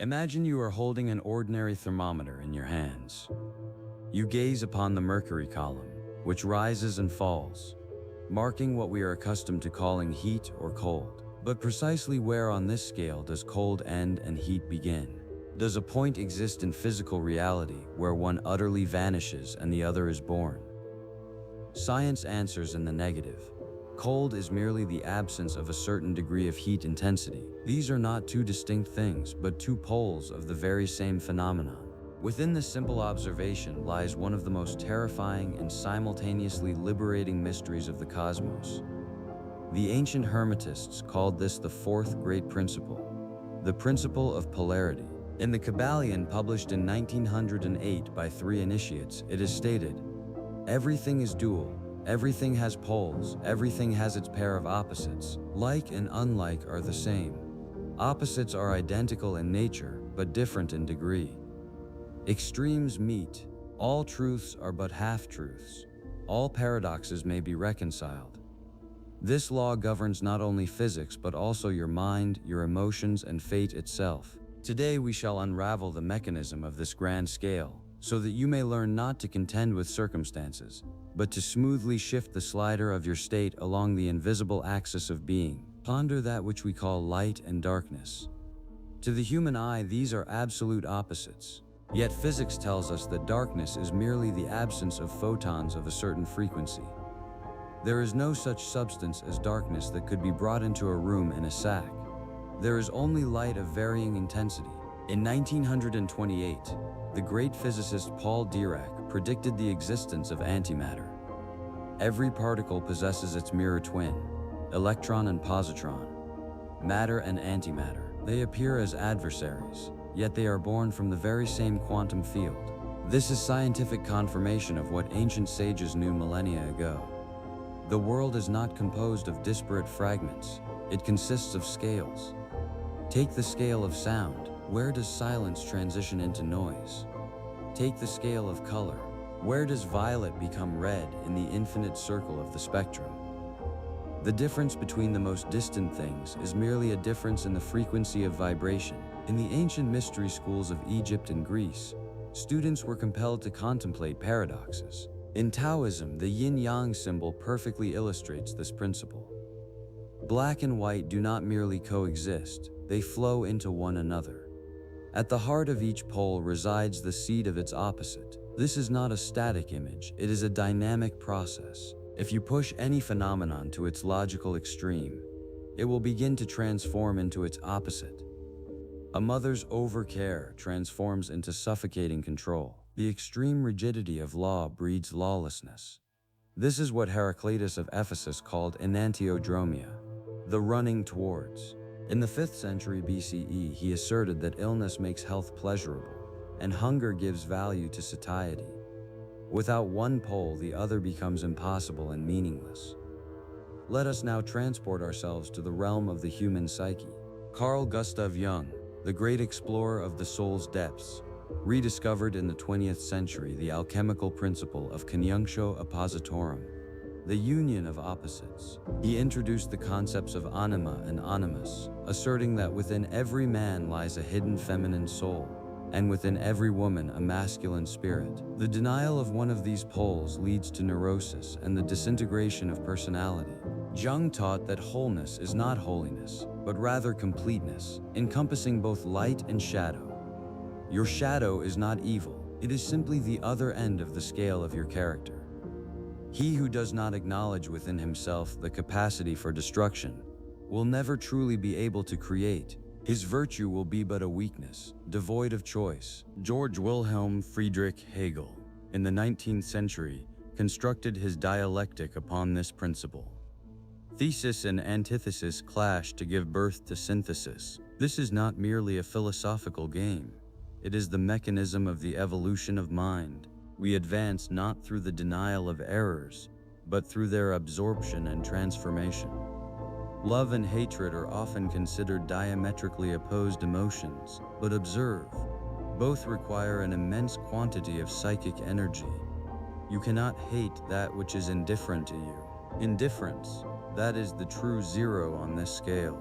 Imagine you are holding an ordinary thermometer in your hands. You gaze upon the mercury column, which rises and falls, marking what we are accustomed to calling heat or cold. But precisely where on this scale does cold end and heat begin? Does a point exist in physical reality where one utterly vanishes and the other is born? Science answers in the negative. Cold is merely the absence of a certain degree of heat intensity. These are not two distinct things, but two poles of the very same phenomenon. Within this simple observation lies one of the most terrifying and simultaneously liberating mysteries of the cosmos. The ancient Hermetists called this the fourth great principle, the principle of polarity. In the Kybalion, published in 1908 by 3 initiates, it is stated, "Everything is dual, everything has poles, everything has its pair of opposites. Like and unlike are the same. Opposites are identical in nature, but different in degree. Extremes meet. All truths are but half-truths. All paradoxes may be reconciled." This law governs not only physics, but also your mind, your emotions, and fate itself. Today we shall unravel the mechanism of this grand scale, so that you may learn not to contend with circumstances, but to smoothly shift the slider of your state along the invisible axis of being. Ponder that which we call light and darkness. To the human eye, these are absolute opposites. Yet physics tells us that darkness is merely the absence of photons of a certain frequency. There is no such substance as darkness that could be brought into a room in a sack. There is only light of varying intensity. In 1928, the great physicist Paul Dirac predicted the existence of antimatter. Every particle possesses its mirror twin, electron and positron, matter and antimatter. They appear as adversaries, yet they are born from the very same quantum field. This is scientific confirmation of what ancient sages knew millennia ago. The world is not composed of disparate fragments, it consists of scales. Take the scale of sound. Where does silence transition into noise? Take the scale of color. Where does violet become red in the infinite circle of the spectrum? The difference between the most distant things is merely a difference in the frequency of vibration. In the ancient mystery schools of Egypt and Greece, students were compelled to contemplate paradoxes. In Taoism, the yin-yang symbol perfectly illustrates this principle. Black and white do not merely coexist, they flow into one another. At the heart of each pole resides the seed of its opposite. This is not a static image, it is a dynamic process. If you push any phenomenon to its logical extreme, it will begin to transform into its opposite. A mother's overcare transforms into suffocating control. The extreme rigidity of law breeds lawlessness. This is what Heraclitus of Ephesus called enantiodromia, the running towards. In the 5th century BCE, he asserted that illness makes health pleasurable, and hunger gives value to satiety. Without one pole, the other becomes impossible and meaningless. Let us now transport ourselves to the realm of the human psyche. Carl Gustav Jung, the great explorer of the soul's depths, rediscovered in the 20th century the alchemical principle of Coniunctio oppositorum, the union of opposites. He introduced the concepts of anima and animus, asserting that within every man lies a hidden feminine soul, and within every woman a masculine spirit. The denial of one of these poles leads to neurosis and the disintegration of personality. Jung taught that wholeness is not holiness, but rather completeness, encompassing both light and shadow. Your shadow is not evil, it is simply the other end of the scale of your character. He who does not acknowledge within himself the capacity for destruction will never truly be able to create. His virtue will be but a weakness, devoid of choice. Georg Wilhelm Friedrich Hegel, in the 19th century, constructed his dialectic upon this principle. Thesis and antithesis clash to give birth to synthesis. This is not merely a philosophical game. It is the mechanism of the evolution of mind. We advance not through the denial of errors, but through their absorption and transformation. Love and hatred are often considered diametrically opposed emotions, but observe, both require an immense quantity of psychic energy. You cannot hate that which is indifferent to you. Indifference, that is the true zero on this scale.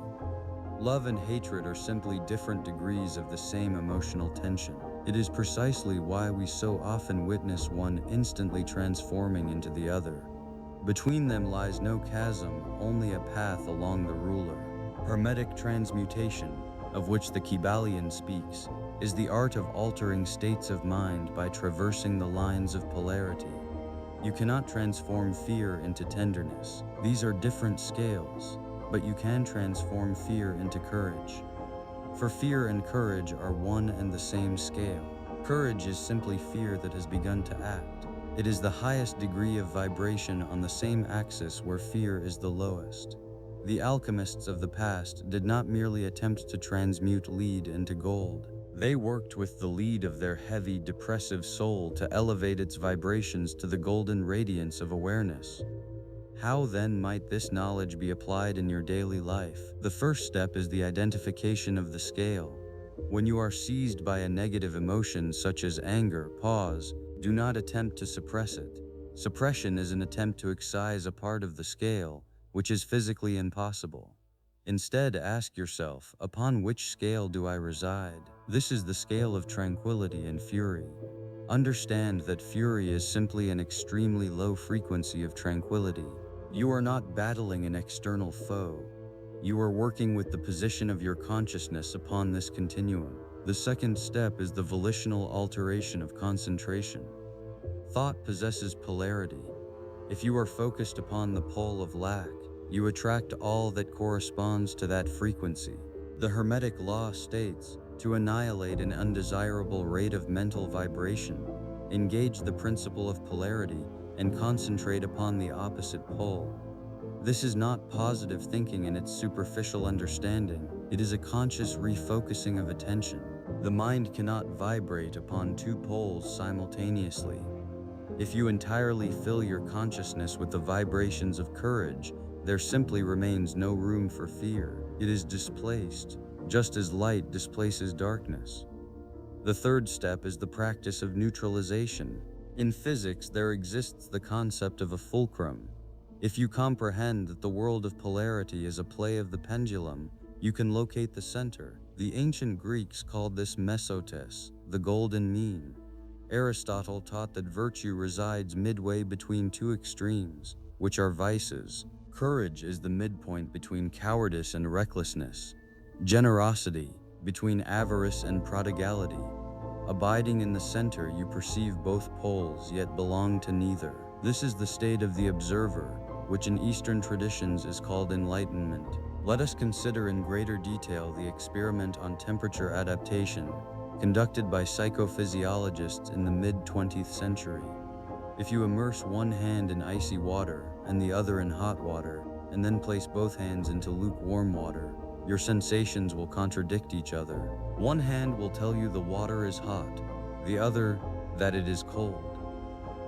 Love and hatred are simply different degrees of the same emotional tension. It is precisely why we so often witness one instantly transforming into the other. Between them lies no chasm, only a path along the ruler. Hermetic transmutation, of which the Kybalion speaks, is the art of altering states of mind by traversing the lines of polarity. You cannot transform fear into tenderness. These are different scales, but you can transform fear into courage. For fear and courage are one and the same scale. Courage is simply fear that has begun to act. It is the highest degree of vibration on the same axis where fear is the lowest. The alchemists of the past did not merely attempt to transmute lead into gold. They worked with the lead of their heavy, depressive soul to elevate its vibrations to the golden radiance of awareness. How then might this knowledge be applied in your daily life? The first step is the identification of the scale. When you are seized by a negative emotion such as anger, pause. Do not attempt to suppress it. Suppression is an attempt to excise a part of the scale, which is physically impossible. Instead, ask yourself, upon which scale do I reside? This is the scale of tranquility and fury. Understand that fury is simply an extremely low frequency of tranquility. You are not battling an external foe. You are working with the position of your consciousness upon this continuum. The second step is the volitional alteration of concentration. Thought possesses polarity. If you are focused upon the pole of lack, you attract all that corresponds to that frequency. The Hermetic law states, to annihilate an undesirable rate of mental vibration, engage the principle of polarity and concentrate upon the opposite pole. This is not positive thinking in its superficial understanding. It is a conscious refocusing of attention. The mind cannot vibrate upon two poles simultaneously. If you entirely fill your consciousness with the vibrations of courage, there simply remains no room for fear. It is displaced, just as light displaces darkness. The third step is the practice of neutralization. In physics, there exists the concept of a fulcrum. If you comprehend that the world of polarity is a play of the pendulum, you can locate the center. The ancient Greeks called this mesotes, the golden mean. Aristotle taught that virtue resides midway between two extremes, which are vices. Courage is the midpoint between cowardice and recklessness. Generosity, between avarice and prodigality. Abiding in the center, you perceive both poles, yet belong to neither. This is the state of the observer, which in Eastern traditions is called enlightenment. Let us consider in greater detail the experiment on temperature adaptation, conducted by psychophysiologists in the mid-20th century. If you immerse one hand in icy water and the other in hot water, and then place both hands into lukewarm water, your sensations will contradict each other. One hand will tell you the water is hot, the other that it is cold.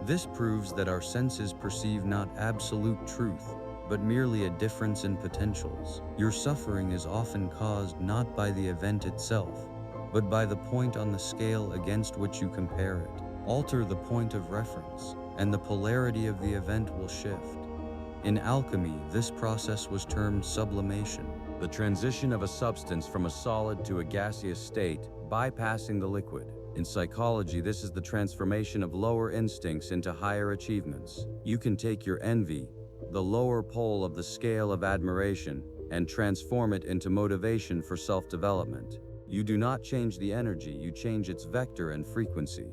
This proves that our senses perceive not absolute truth, but merely a difference in potentials. Your suffering is often caused not by the event itself, but by the point on the scale against which you compare it. Alter the point of reference, and the polarity of the event will shift. In alchemy, this process was termed sublimation, the transition of a substance from a solid to a gaseous state, bypassing the liquid. In psychology, this is the transformation of lower instincts into higher achievements. You can take your envy, the lower pole of the scale of admiration, and transform it into motivation for self-development. You do not change the energy, you change its vector and frequency.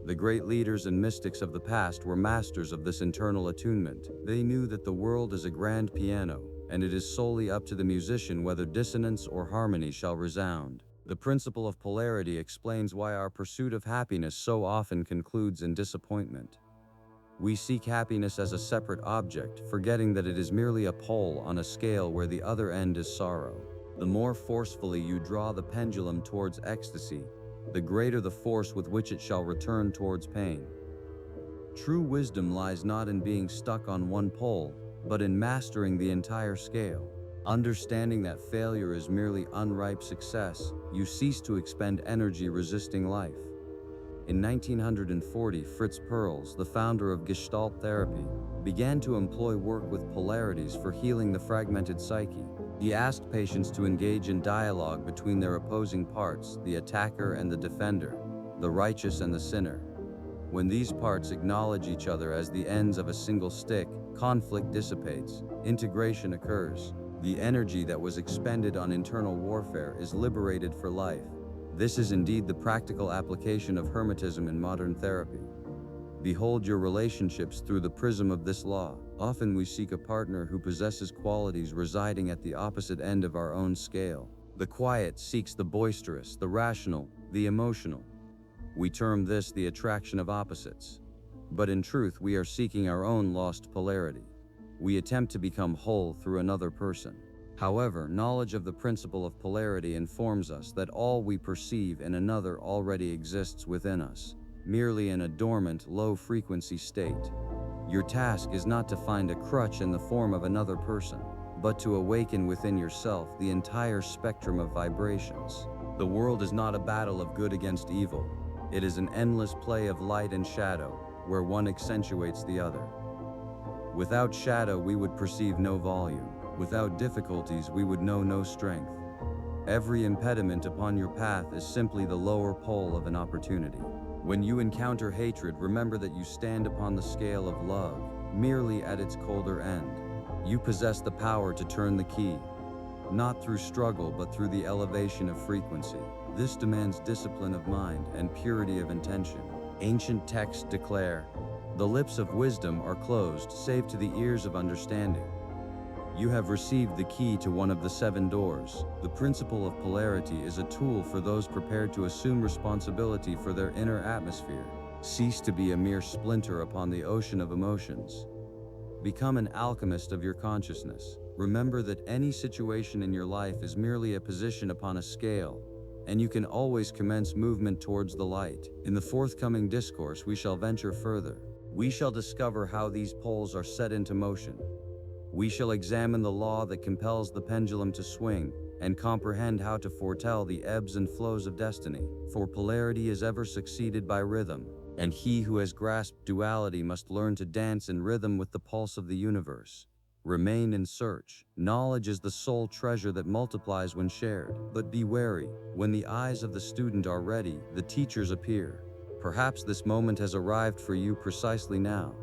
The great leaders and mystics of the past were masters of this internal attunement. They knew that the world is a grand piano, and it is solely up to the musician whether dissonance or harmony shall resound. The principle of polarity explains why our pursuit of happiness so often concludes in disappointment. We seek happiness as a separate object, forgetting that it is merely a pole on a scale where the other end is sorrow. The more forcefully you draw the pendulum towards ecstasy, the greater the force with which it shall return towards pain. True wisdom lies not in being stuck on one pole, but in mastering the entire scale. Understanding that failure is merely unripe success, you cease to expend energy resisting life. In 1940, Fritz Perls, the founder of Gestalt therapy, began to employ work with polarities for healing the fragmented psyche. He asked patients to engage in dialogue between their opposing parts, the attacker and the defender, the righteous and the sinner. When these parts acknowledge each other as the ends of a single stick, conflict dissipates, integration occurs. The energy that was expended on internal warfare is liberated for life. This is indeed the practical application of Hermetism in modern therapy. Behold your relationships through the prism of this law. Often we seek a partner who possesses qualities residing at the opposite end of our own scale. The quiet seeks the boisterous, the rational, the emotional. We term this the attraction of opposites. But in truth, we are seeking our own lost polarity. We attempt to become whole through another person. However, knowledge of the principle of polarity informs us that all we perceive in another already exists within us, merely in a dormant, low-frequency state. Your task is not to find a crutch in the form of another person, but to awaken within yourself the entire spectrum of vibrations. The world is not a battle of good against evil. It is an endless play of light and shadow, where one accentuates the other. Without shadow, we would perceive no volume. Without difficulties, we would know no strength. Every impediment upon your path is simply the lower pole of an opportunity. When you encounter hatred, remember that you stand upon the scale of love, merely at its colder end. You possess the power to turn the key, not through struggle, but through the elevation of frequency. This demands discipline of mind and purity of intention. Ancient texts declare, "The lips of wisdom are closed, save to the ears of understanding." You have received the key to one of the 7 doors. The principle of polarity is a tool for those prepared to assume responsibility for their inner atmosphere. Cease to be a mere splinter upon the ocean of emotions. Become an alchemist of your consciousness. Remember that any situation in your life is merely a position upon a scale, and you can always commence movement towards the light. In the forthcoming discourse, we shall venture further. We shall discover how these poles are set into motion. We shall examine the law that compels the pendulum to swing, and comprehend how to foretell the ebbs and flows of destiny. For polarity is ever succeeded by rhythm, and he who has grasped duality must learn to dance in rhythm with the pulse of the universe. Remain in search. Knowledge is the sole treasure that multiplies when shared. But be wary. When the eyes of the student are ready, the teachers appear. Perhaps this moment has arrived for you precisely now.